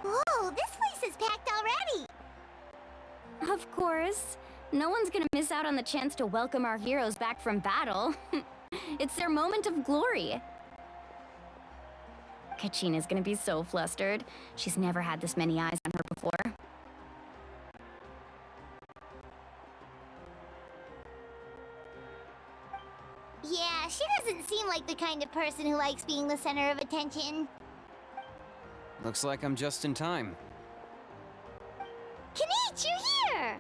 Whoa, this place is packed already! Of course. No one's gonna miss out on the chance to welcome our heroes back from battle. It's their moment of glory. Kachina's gonna be so flustered. She's never had this many eyes on her before. Yeah, she doesn't seem like the kind of person who likes being the center of attention. Looks like I'm just in time. Kanich, you're here!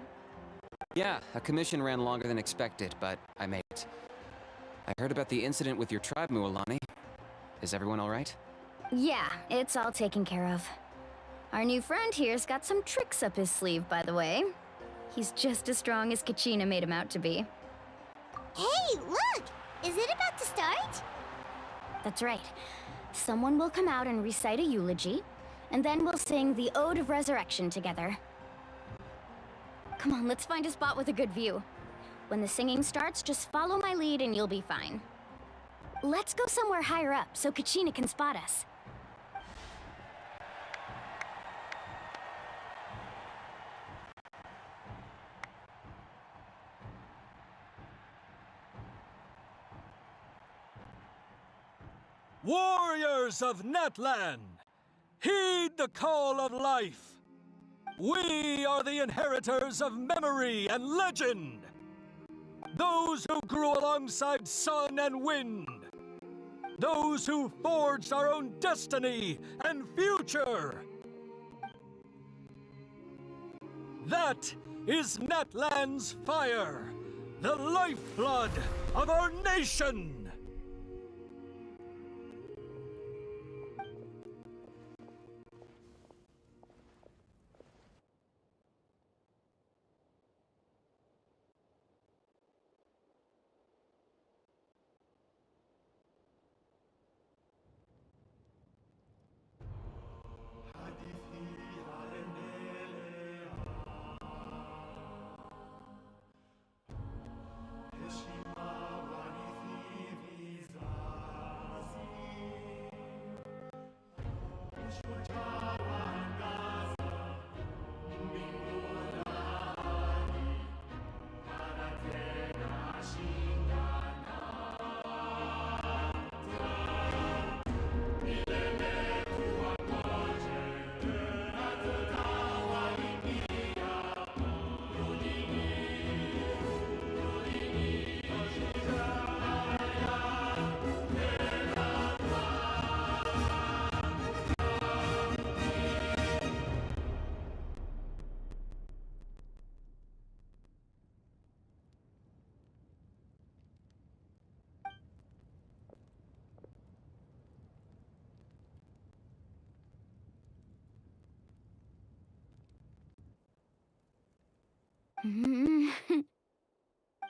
Yeah, a commission ran longer than expected, but I made it. I heard about the incident with your tribe, Mualani. Is everyone alright? Yeah, it's all taken care of. Our new friend here's got some tricks up his sleeve, by the way. He's just as strong as Kachina made him out to be. Hey, look! Is it about to start? That's right. Someone will come out and recite a eulogy, and then we'll sing the Ode of Resurrection together. Come on, let's find a spot with a good view. When the singing starts, just follow my lead and you'll be fine. Let's go somewhere higher up so Kachina can spot us. Warriors of Natlan, heed the call of life. We are the inheritors of memory and legend. Those who grew alongside sun and wind. Those who forged our own destiny and future. That is Natlan's fire, the lifeblood of our nation.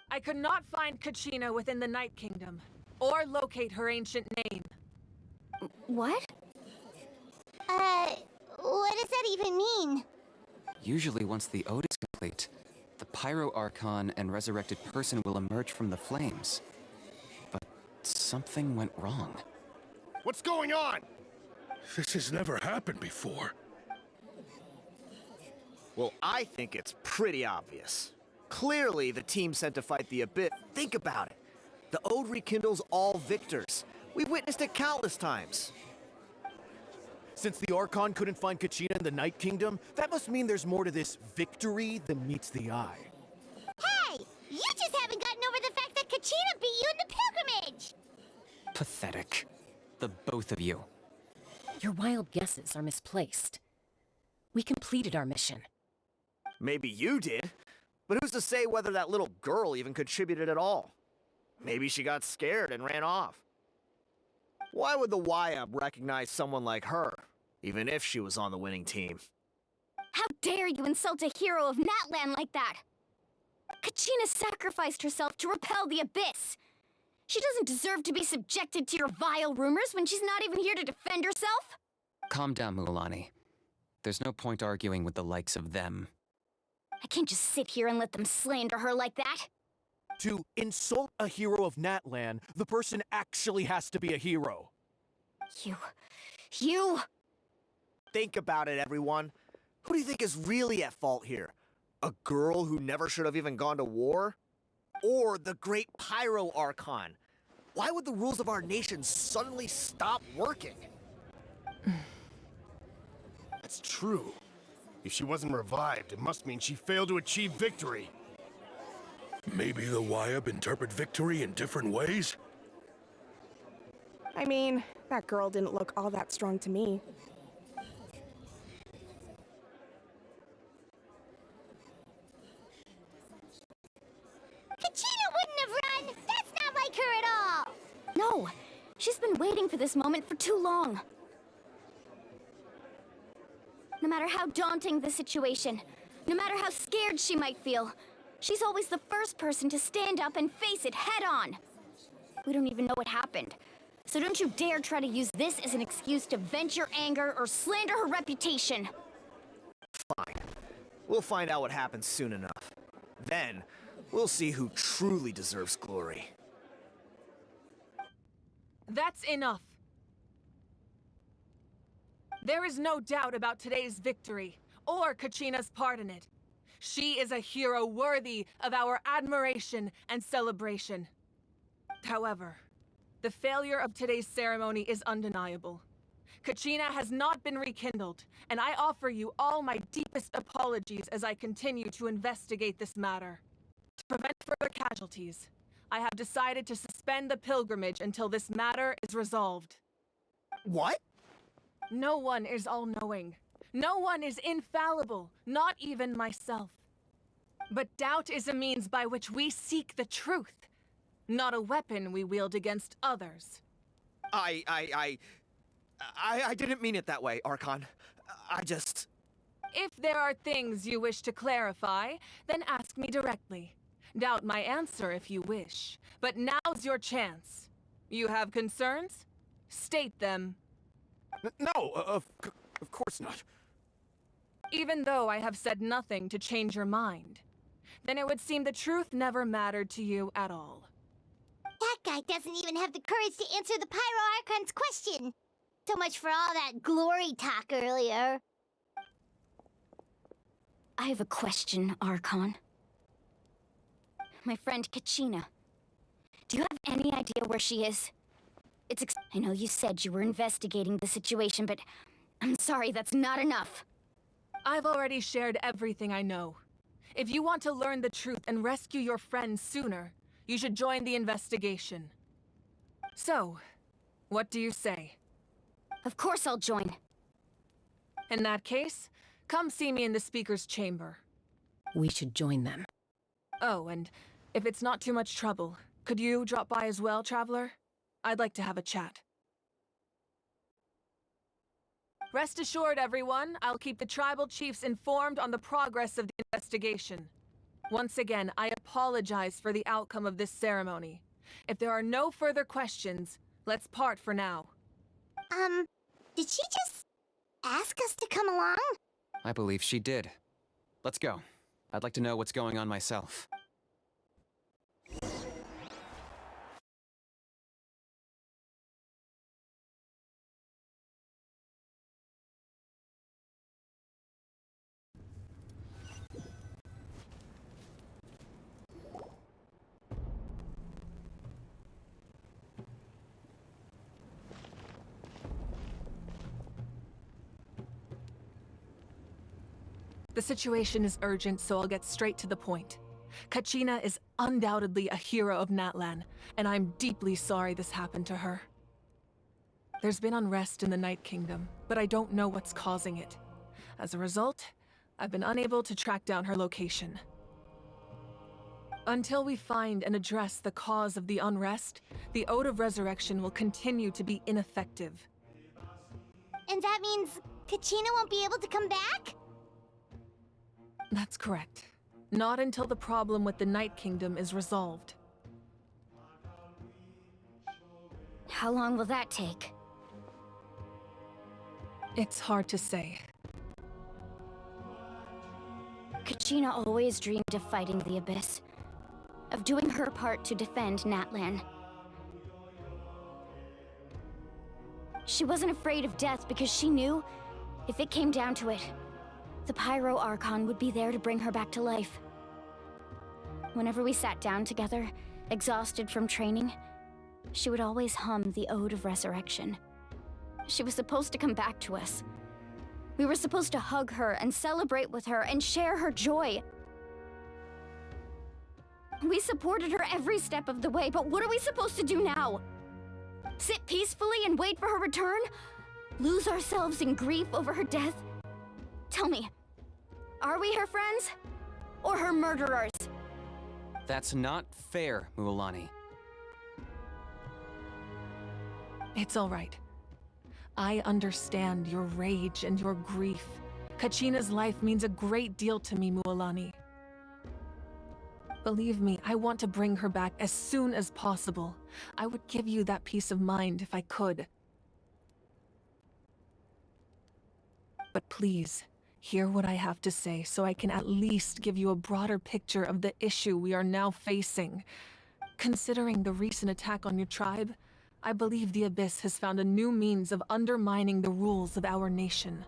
I could not find Kachina within the Night Kingdom, or locate her ancient name. What? What does that even mean? Usually once the ode is complete, the Pyro Archon and resurrected person will emerge from the flames. But something went wrong. What's going on? This has never happened before. Well, I think it's pretty obvious. Clearly, the team sent to fight the Abyss. Think about it. The Ode rekindles all victors. We've witnessed it countless times. Since the Archon couldn't find Kachina in the Night Kingdom, that must mean there's more to this victory than meets the eye. Hey! You just haven't gotten over the fact that Kachina beat you in the pilgrimage! Pathetic. The both of you. Your wild guesses are misplaced. We completed our mission. Maybe you did, but who's to say whether that little girl even contributed at all? Maybe she got scared and ran off. Why would the YUB recognize someone like her, even if she was on the winning team? How dare you insult a hero of Natlan like that? Kachina sacrificed herself to repel the Abyss. She doesn't deserve to be subjected to your vile rumors when she's not even here to defend herself. Calm down, Mualani. There's no point arguing with the likes of them. I can't just sit here and let them slander her like that. To insult a hero of Natlan, the person actually has to be a hero. You... Think about it, everyone. Who do you think is really at fault here? A girl who never should have even gone to war? Or the great Pyro Archon? Why would the rules of our nation suddenly stop working? That's true. If she wasn't revived, it must mean she failed to achieve victory. Maybe the YUB interpret victory in different ways? I mean, that girl didn't look all that strong to me. Kachina wouldn't have run! That's not like her at all! No, she's been waiting for this moment for too long. No matter how daunting the situation, no matter how scared she might feel, she's always the first person to stand up and face it head on. We don't even know what happened, so don't you dare try to use this as an excuse to vent your anger or slander her reputation. Fine. We'll find out what happens soon enough. Then, we'll see who truly deserves glory. That's enough. There is no doubt about today's victory, or Kachina's part in it. She is a hero worthy of our admiration and celebration. However, the failure of today's ceremony is undeniable. Kachina has not been rekindled, and I offer you all my deepest apologies as I continue to investigate this matter. To prevent further casualties, I have decided to suspend the pilgrimage until this matter is resolved. What? No one is all-knowing. No one is infallible, not even myself. But doubt is a means by which we seek the truth, not a weapon we wield against others. I didn't mean it that way, Archon. I just... If there are things you wish to clarify, then ask me directly. Doubt my answer if you wish, but now's your chance. You have concerns? State them. No, of course not. Even though I have said nothing to change your mind, then it would seem the truth never mattered to you at all. That guy doesn't even have the courage to answer the Pyro Archon's question. So much for all that glory talk earlier. I have a question, Archon. My friend Kachina. Do you have any idea where she is? I know you said you were investigating the situation, but I'm sorry, that's not enough. I've already shared everything I know. If you want to learn the truth and rescue your friend sooner, you should join the investigation. So, what do you say? Of course I'll join. In that case, come see me in the speaker's chamber. We should join them. Oh, and if it's not too much trouble, could you drop by as well, Traveler? I'd like to have a chat. Rest assured, everyone, I'll keep the tribal chiefs informed on the progress of the investigation. Once again, I apologize for the outcome of this ceremony. If there are no further questions, let's part for now. Did she just ask us to come along? I believe she did. Let's go. I'd like to know what's going on myself. The situation is urgent, so I'll get straight to the point. Kachina is undoubtedly a hero of Natlan, and I'm deeply sorry this happened to her. There's been unrest in the Night Kingdom, but I don't know what's causing it. As a result, I've been unable to track down her location. Until we find and address the cause of the unrest, the Ode of Resurrection will continue to be ineffective. And that means Kachina won't be able to come back? That's correct. Not until the problem with the Night Kingdom is resolved. How long will that take? It's hard to say. Kachina always dreamed of fighting the Abyss, of doing her part to defend Natlan. She wasn't afraid of death because she knew, if it came down to it, the Pyro Archon would be there to bring her back to life. Whenever we sat down together, exhausted from training, she would always hum the Ode of Resurrection. She was supposed to come back to us. We were supposed to hug her and celebrate with her and share her joy. We supported her every step of the way, but what are we supposed to do now? Sit peacefully and wait for her return? Lose ourselves in grief over her death? Tell me, are we her friends? Or her murderers? That's not fair, Mualani. It's all right. I understand your rage and your grief. Kachina's life means a great deal to me, Mualani. Believe me, I want to bring her back as soon as possible. I would give you that peace of mind if I could. But please, hear what I have to say so I can at least give you a broader picture of the issue we are now facing. Considering the recent attack on your tribe, I believe the Abyss has found a new means of undermining the rules of our nation.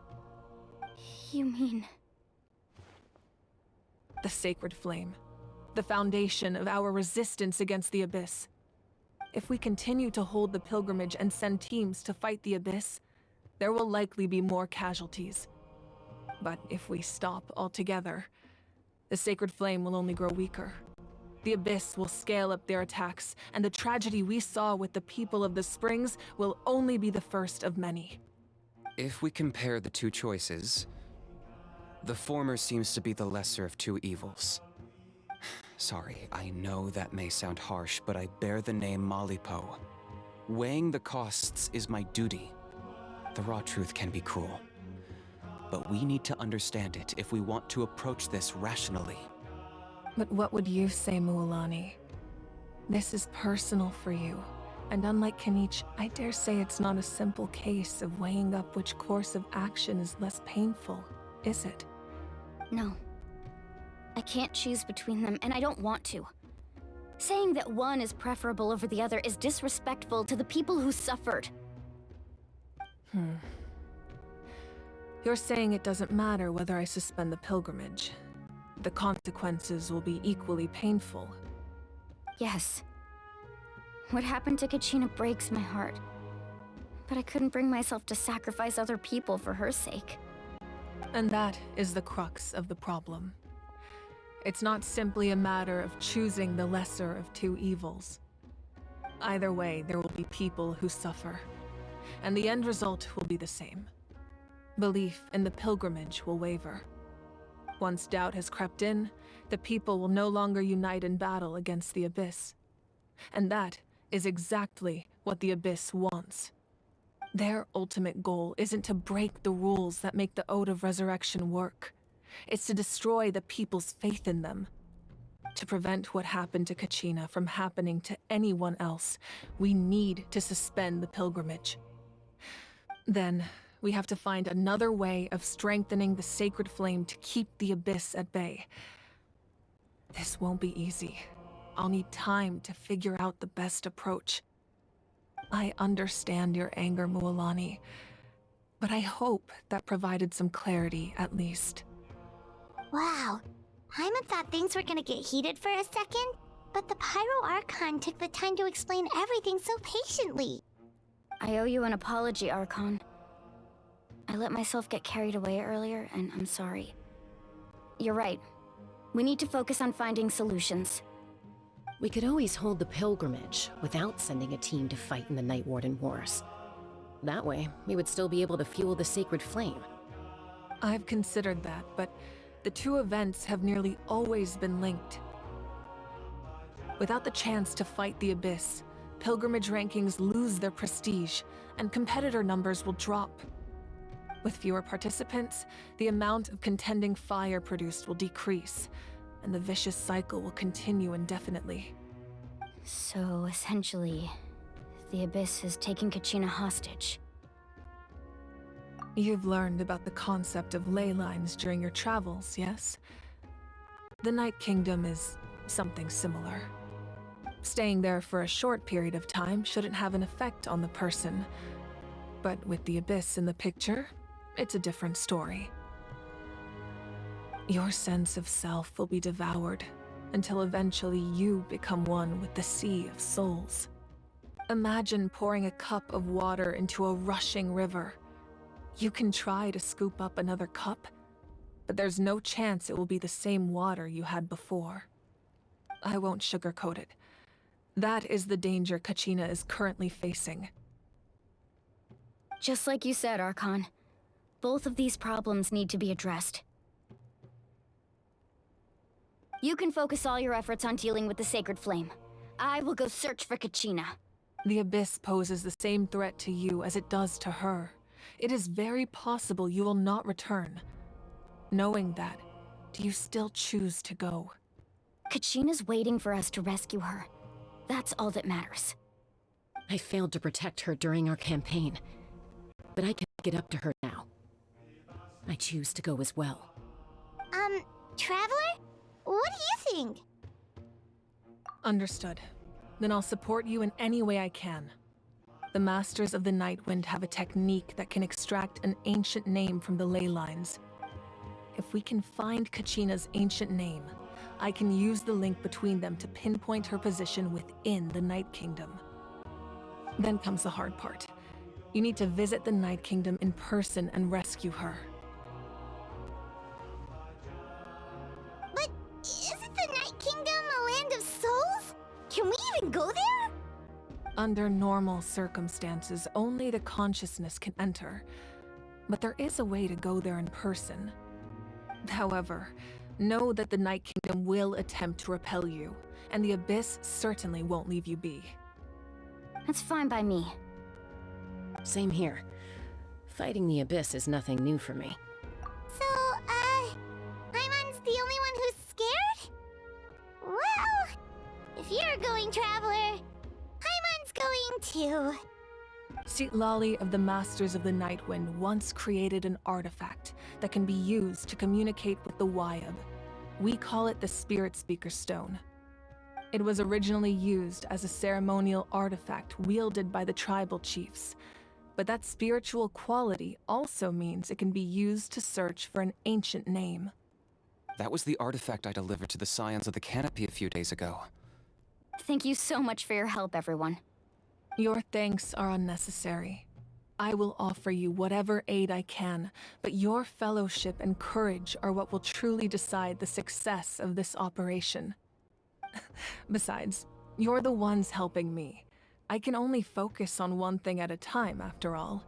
You mean... The Sacred Flame. The foundation of our resistance against the Abyss. If we continue to hold the pilgrimage and send teams to fight the Abyss, there will likely be more casualties. But if we stop altogether, the Sacred Flame will only grow weaker. The Abyss will scale up their attacks, and the tragedy we saw with the people of the Springs will only be the first of many. If we compare the two choices, the former seems to be the lesser of two evils. Sorry, I know that may sound harsh, but I bear the name Malipo. Weighing the costs is my duty. The raw truth can be cruel. But we need to understand it if we want to approach this rationally. But what would you say, Mualani? This is personal for you, and unlike Kanich, I dare say it's not a simple case of weighing up which course of action is less painful, is it? No. I can't choose between them, and I don't want to. Saying that one is preferable over the other is disrespectful to the people who suffered. You're saying it doesn't matter whether I suspend the pilgrimage. The consequences will be equally painful. Yes. What happened to Kachina breaks my heart. But I couldn't bring myself to sacrifice other people for her sake. And that is the crux of the problem. It's not simply a matter of choosing the lesser of two evils. Either way, there will be people who suffer. And the end result will be the same. Belief in the pilgrimage will waver. Once doubt has crept in, the people will no longer unite in battle against the Abyss. And that is exactly what the Abyss wants. Their ultimate goal isn't to break the rules that make the Ode of Resurrection work. It's to destroy the people's faith in them. To prevent what happened to Kachina from happening to anyone else, we need to suspend the pilgrimage. Then, We have to find another way of strengthening the sacred flame to keep the Abyss at bay. This won't be easy. I'll need time to figure out the best approach. I understand your anger, Mualani, but I hope that provided some clarity, at least. Wow. Paimon thought things were gonna get heated for a second, but the Pyro Archon took the time to explain everything so patiently. I owe you an apology, Archon. I let myself get carried away earlier, and I'm sorry. You're right. We need to focus on finding solutions. We could always hold the pilgrimage without sending a team to fight in the Night Warden Wars. That way, we would still be able to fuel the sacred flame. I've considered that, but the two events have nearly always been linked. Without the chance to fight the Abyss, pilgrimage rankings lose their prestige, and competitor numbers will drop. With fewer participants, the amount of contending fire produced will decrease, and the vicious cycle will continue indefinitely. So, essentially, the Abyss is taking Kachina hostage. You've learned about the concept of ley lines during your travels, yes? The Night Kingdom is something similar. Staying there for a short period of time shouldn't have an effect on the person. But with the Abyss in the picture, it's a different story. Your sense of self will be devoured until eventually you become one with the Sea of Souls. Imagine pouring a cup of water into a rushing river. You can try to scoop up another cup, but there's no chance it will be the same water you had before. I won't sugarcoat it. That is the danger Kachina is currently facing. Just like you said, Archon. Both of these problems need to be addressed. You can focus all your efforts on dealing with the Sacred Flame. I will go search for Kachina. The Abyss poses the same threat to you as it does to her. It is very possible you will not return. Knowing that, do you still choose to go? Kachina's waiting for us to rescue her. That's all that matters. I failed to protect her during our campaign, but I can get up to her now. I choose to go as well. Traveler? What do you think? Understood. Then I'll support you in any way I can. The Masters of the Nightwind have a technique that can extract an ancient name from the ley lines. If we can find Kachina's ancient name, I can use the link between them to pinpoint her position within the Night Kingdom. Then comes the hard part. You need to visit the Night Kingdom in person and rescue her. But isn't the Night Kingdom a land of souls? Can we even go there? Under normal circumstances, only the consciousness can enter. But there is a way to go there in person. However, know that the Night Kingdom will attempt to repel you, and the Abyss certainly won't leave you be. That's fine by me. Same here. Fighting the Abyss is nothing new for me. So, Paimon's the only one who's scared? Well, if you're going, Traveler, Paimon's going too. Citlali of the Masters of the Nightwind once created an artifact that can be used to communicate with the Wyab. We call it the Spirit Speaker Stone. It was originally used as a ceremonial artifact wielded by the tribal chiefs, but that spiritual quality also means it can be used to search for an ancient name. That was the artifact I delivered to the Scions of the Canopy a few days ago. Thank you so much for your help, everyone. Your thanks are unnecessary. I will offer you whatever aid I can, but your fellowship and courage are what will truly decide the success of this operation. Besides, you're the ones helping me. I can only focus on one thing at a time, after all.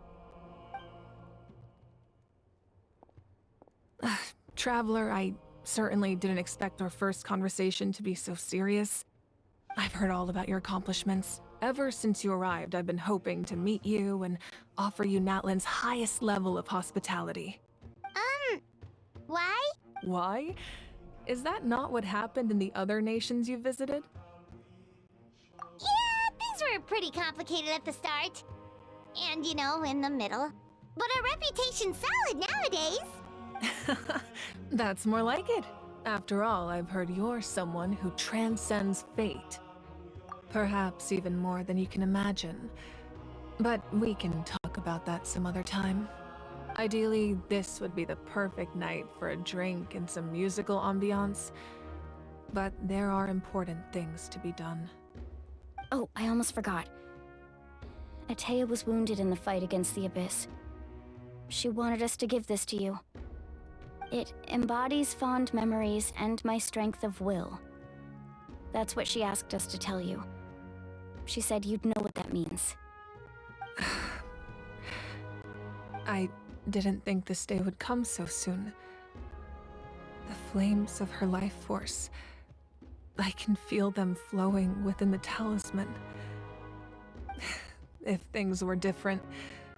Traveler, I certainly didn't expect our first conversation to be so serious. I've heard all about your accomplishments. Ever since you arrived, I've been hoping to meet you and offer you Natlan's highest level of hospitality. Why? Why? Is that not what happened in the other nations you visited? Yeah, things were pretty complicated at the start. And, in the middle. but our reputation's solid nowadays. That's more like it. After all, I've heard you're someone who transcends fate. Perhaps even more than you can imagine. But we can talk about that some other time. Ideally, this would be the perfect night for a drink and some musical ambiance. But there are important things to be done. Oh, I almost forgot. Atea was wounded in the fight against the Abyss. She wanted us to give this to you. It embodies fond memories and my strength of will. That's what she asked us to tell you. She said you'd know what that means. I didn't think this day would come so soon. The flames of her life force. I can feel them flowing within the talisman. If things were different,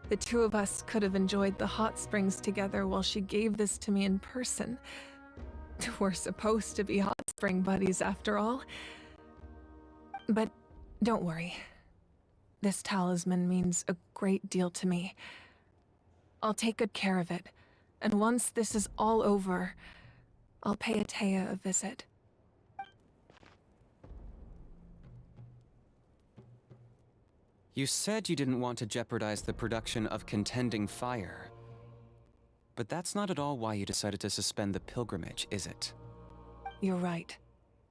the two of us could have enjoyed the hot springs together while she gave this to me in person. We're supposed to be hot spring buddies after all. But don't worry. This talisman means a great deal to me. I'll take good care of it, and once this is all over, I'll pay Atea a visit. You said you didn't want to jeopardize the production of Contending Fire. But that's not at all why you decided to suspend the pilgrimage, is it? You're right.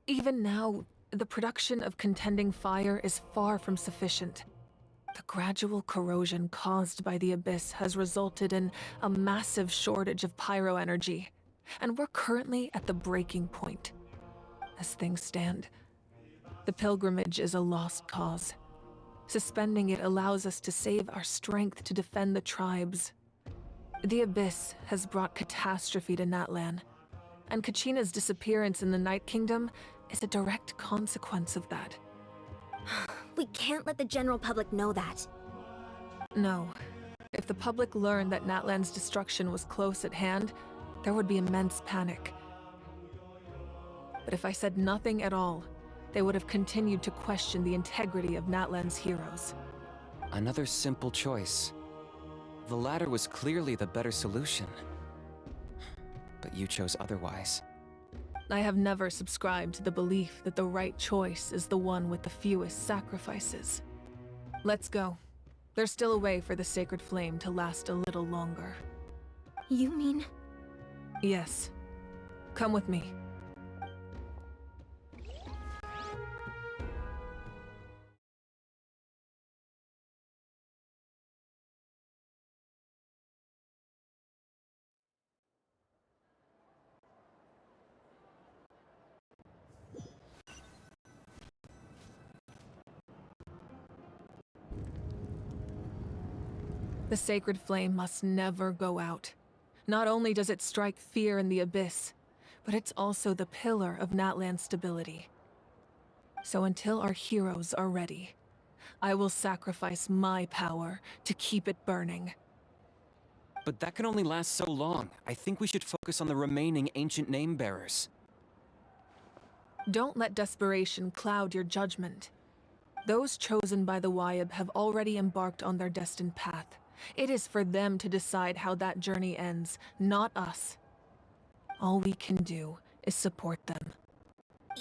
Even now, the production of Contending Fire is far from sufficient. The gradual corrosion caused by the Abyss has resulted in a massive shortage of pyro energy, and we're currently at the breaking point. As things stand, the pilgrimage is a lost cause. Suspending it allows us to save our strength to defend the tribes. The Abyss has brought catastrophe to Natlan, and Kachina's disappearance in the Night Kingdom is a direct consequence of that. We can't let the general public know that. No. If the public learned that Natlan's destruction was close at hand, there would be immense panic. But if I said nothing at all, they would have continued to question the integrity of Natlan's heroes. Another simple choice. The latter was clearly the better solution. But you chose otherwise. I have never subscribed to the belief that the right choice is the one with the fewest sacrifices. Let's go. There's still a way for the sacred flame to last a little longer. You mean? Yes. Come with me. The sacred flame must never go out. Not only does it strike fear in the Abyss, but it's also the pillar of Natlan's stability. So until our heroes are ready, I will sacrifice my power to keep it burning. But that can only last so long. I think we should focus on the remaining ancient name-bearers. Don't let desperation cloud your judgment. Those chosen by the Wyab have already embarked on their destined path. It is for them to decide how that journey ends, not us. All we can do is support them.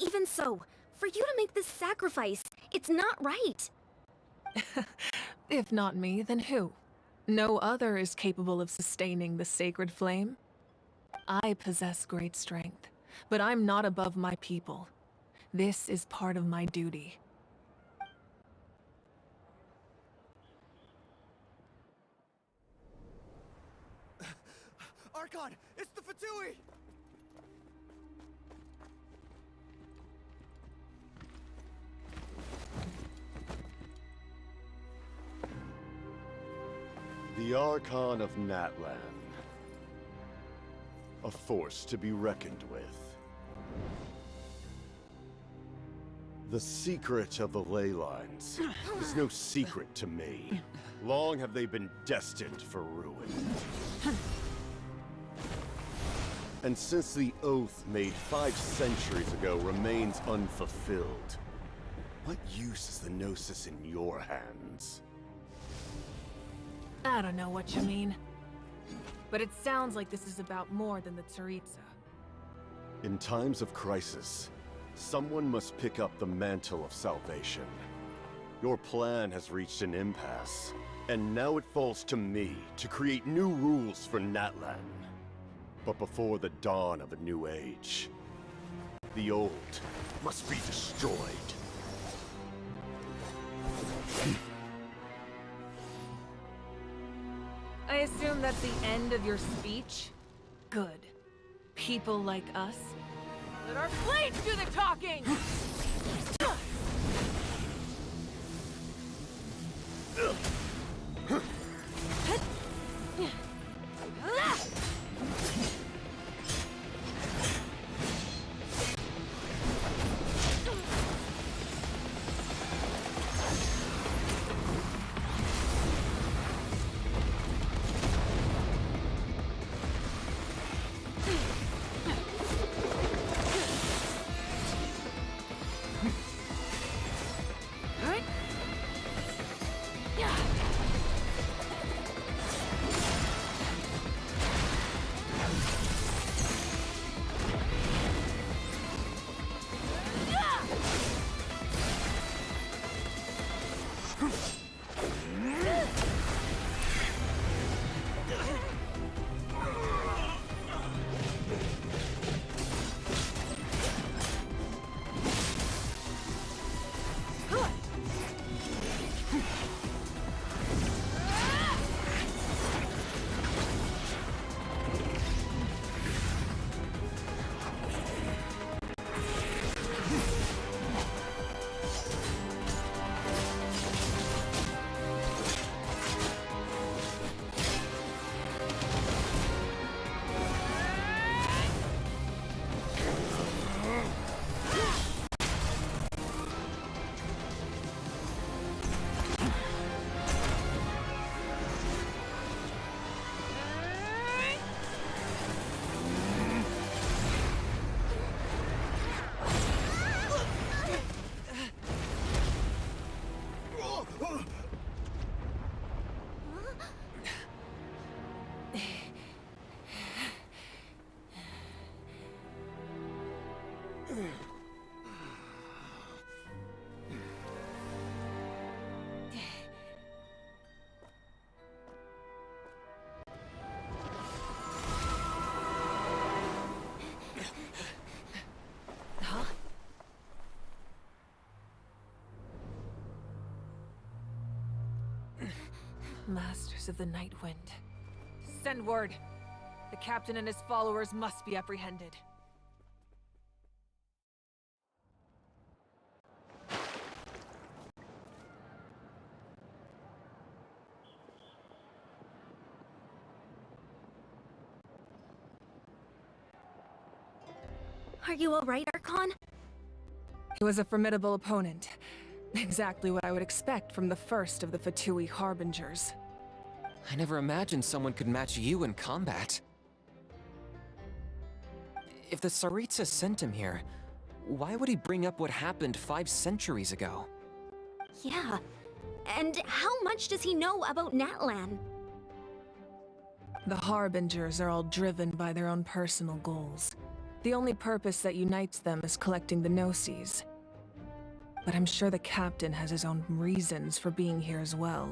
Even so, for you to make this sacrifice, it's not right. If not me, then who? No other is capable of sustaining the sacred flame. I possess great strength, but I'm not above my people. This is part of my duty. Archon, it's the Fatui! The Archon of Natlan. A force to be reckoned with. The secret of the ley lines is no secret to me. Long have they been destined for ruin. And since the oath made 5 centuries ago remains unfulfilled, what use is the Gnosis in your hands? I don't know what you mean. But it sounds like this is about more than the Tsaritsa. In times of crisis, someone must pick up the mantle of salvation. Your plan has reached an impasse, and now it falls to me to create new rules for Natlan. But before the dawn of a new age, the old must be destroyed. I assume that's the end of your speech? Good. People like us. Let our blades do the talking! Masters of the Night Wind. Send word. The captain and his followers must be apprehended. Are you alright, Archon? He was a formidable opponent. Exactly what I would expect from the first of the Fatui Harbingers. I never imagined someone could match you in combat. If the Tsaritsa sent him here, why would he bring up what happened 5 centuries ago? Yeah. And how much does he know about Natlan? The Harbingers are all driven by their own personal goals. The only purpose that unites them is collecting the Gnosis. But I'm sure the captain has his own reasons for being here as well.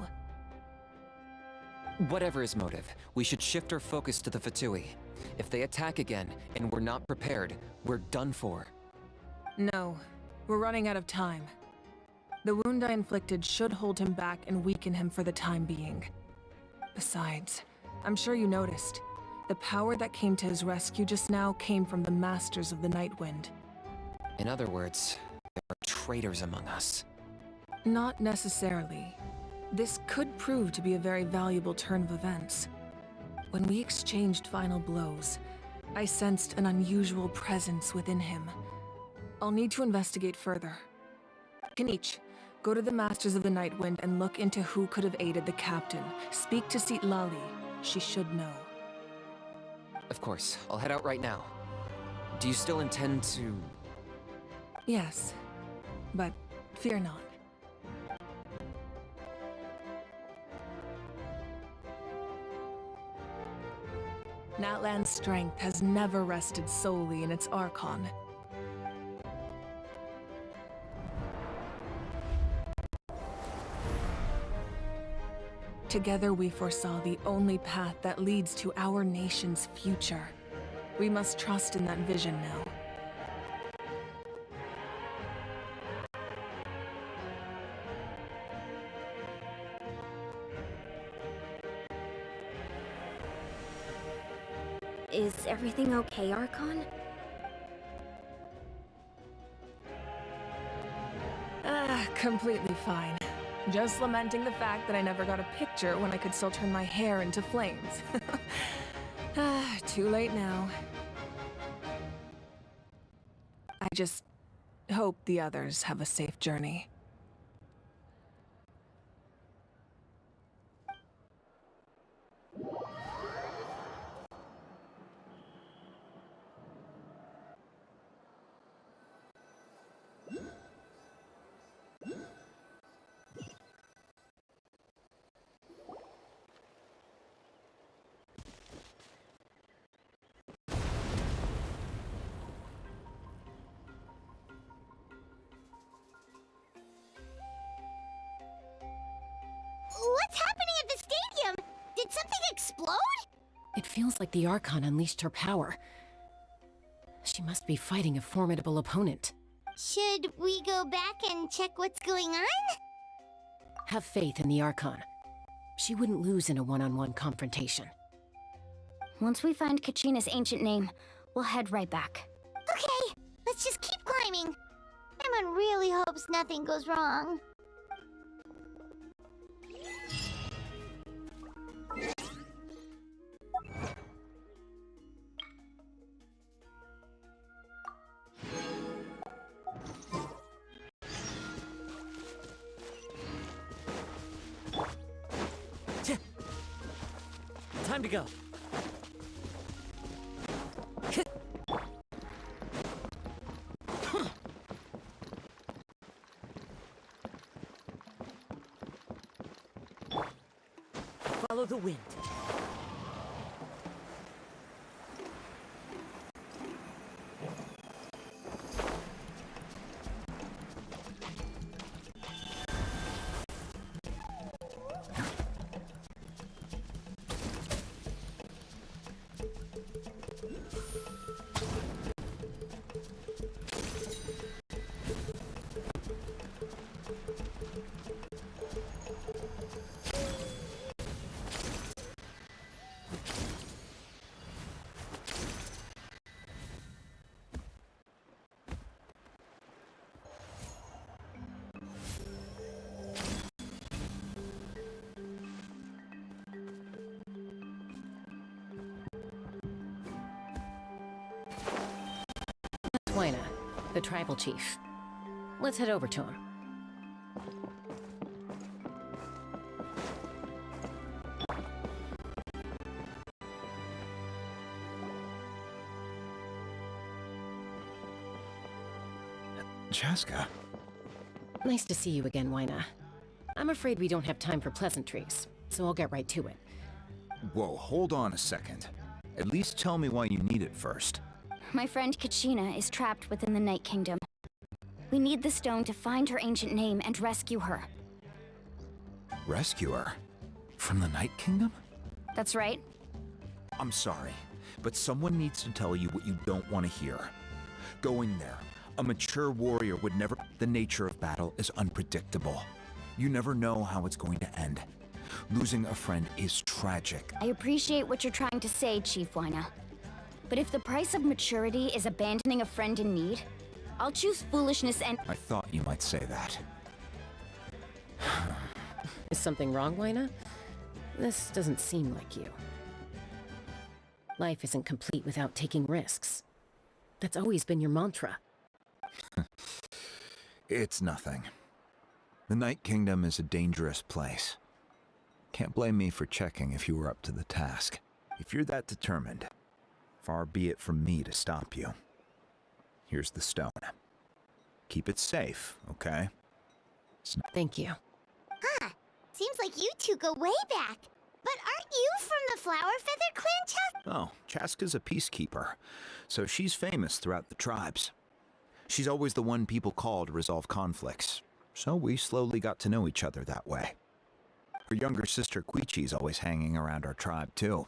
Whatever his motive, we should shift our focus to the Fatui. If they attack again, and we're not prepared, we're done for. No, we're running out of time. The wound I inflicted should hold him back and weaken him for the time being. Besides, I'm sure you noticed, the power that came to his rescue just now came from the Masters of the Night Wind. In other words, there are traitors among us. Not necessarily. This could prove to be a very valuable turn of events. When we exchanged final blows, I sensed an unusual presence within him. I'll need to investigate further. Kanich, go to the Masters of the Night Wind and look into who could have aided the captain. Speak to Sitlali. She should know. Of course, I'll head out right now. Do you still intend to... Yes, but fear not. Natlan's strength has never rested solely in its Archon. Together we foresaw the only path that leads to our nation's future. We must trust in that vision now. Is everything okay, Archon? Completely fine. Just lamenting the fact that I never got a picture when I could still turn my hair into flames. Too late now. I just hope the others have a safe journey. What's happening at the stadium? Did something explode? It feels like the Archon unleashed her power. She must be fighting a formidable opponent. Should we go back and check what's going on? Have faith in the Archon. She wouldn't lose in a one-on-one confrontation. Once we find Kachina's ancient name, we'll head right back. Okay, let's just keep climbing. Emon really hopes nothing goes wrong. Time to go. Follow the wind. Twina, the tribal chief. Let's head over to him. Chaska. Nice to see you again, Wyna. I'm afraid we don't have time for pleasantries, so I'll get right to it. Whoa, hold on a second. At least tell me why you need it first. My friend Kachina is trapped within the Night Kingdom. We need the stone to find her ancient name and rescue her. Rescue her? From the Night Kingdom? That's right. I'm sorry, but someone needs to tell you what you don't want to hear. Going there. A mature warrior would never... The nature of battle is unpredictable. You never know how it's going to end. Losing a friend is tragic. I appreciate what you're trying to say, Chief Wyna. But if the price of maturity is abandoning a friend in need, I'll choose foolishness and... I thought you might say that. Is something wrong, Wyna? This doesn't seem like you. Life isn't complete without taking risks. That's always been your mantra. It's nothing. The Night Kingdom is a dangerous place. Can't blame me for checking if you were up to the task. If you're that determined, far be it from me to stop you. Here's the stone. Keep it safe, okay? Thank you. Huh. Seems like you two go way back. But aren't you from the Flower Feather clan, Chuck? Oh, Chaska's a peacekeeper, so she's famous throughout the tribes. She's always the one people call to resolve conflicts, so we slowly got to know each other that way. Her younger sister Quichi's always hanging around our tribe, too.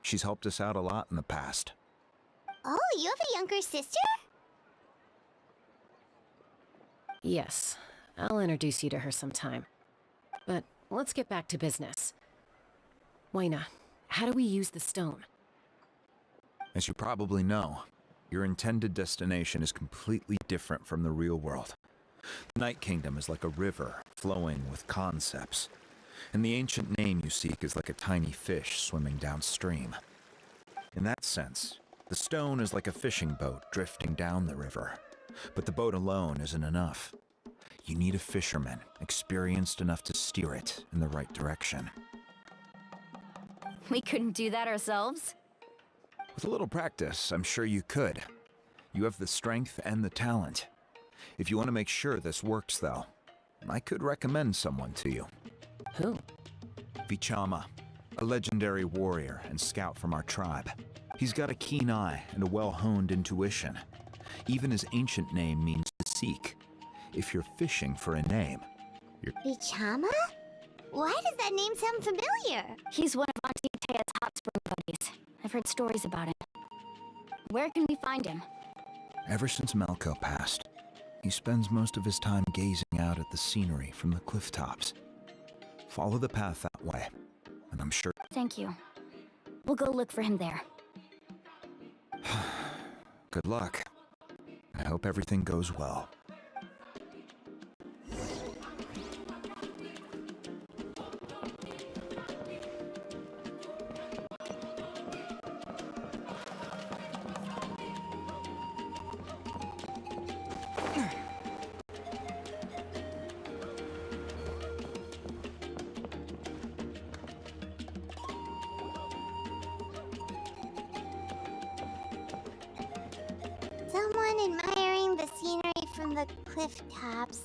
She's helped us out a lot in the past. Oh, you have a younger sister? Yes, I'll introduce you to her sometime. But let's get back to business. Waina, how do we use the stone? As you probably know, your intended destination is completely different from the real world. The Night Kingdom is like a river flowing with concepts, and the ancient name you seek is like a tiny fish swimming downstream. In that sense, the stone is like a fishing boat drifting down the river, but the boat alone isn't enough. You need a fisherman experienced enough to steer it in the right direction. We couldn't do that ourselves? With a little practice, I'm sure you could. You have the strength and the talent. If you want to make sure this works, though, I could recommend someone to you. Who? Vichama, a legendary warrior and scout from our tribe. He's got a keen eye and a well-honed intuition. Even his ancient name means to seek. If you're fishing for a name, you're... Bichama? Why does that name sound familiar? He's one of Auntie Tea's hot spring buddies. I've heard stories about him. Where can we find him? Ever since Malco passed, he spends most of his time gazing out at the scenery from the cliff tops. Follow the path that way, and I'm sure... Thank you. We'll go look for him there. Good luck. I hope everything goes well. Someone admiring the scenery from the cliff tops.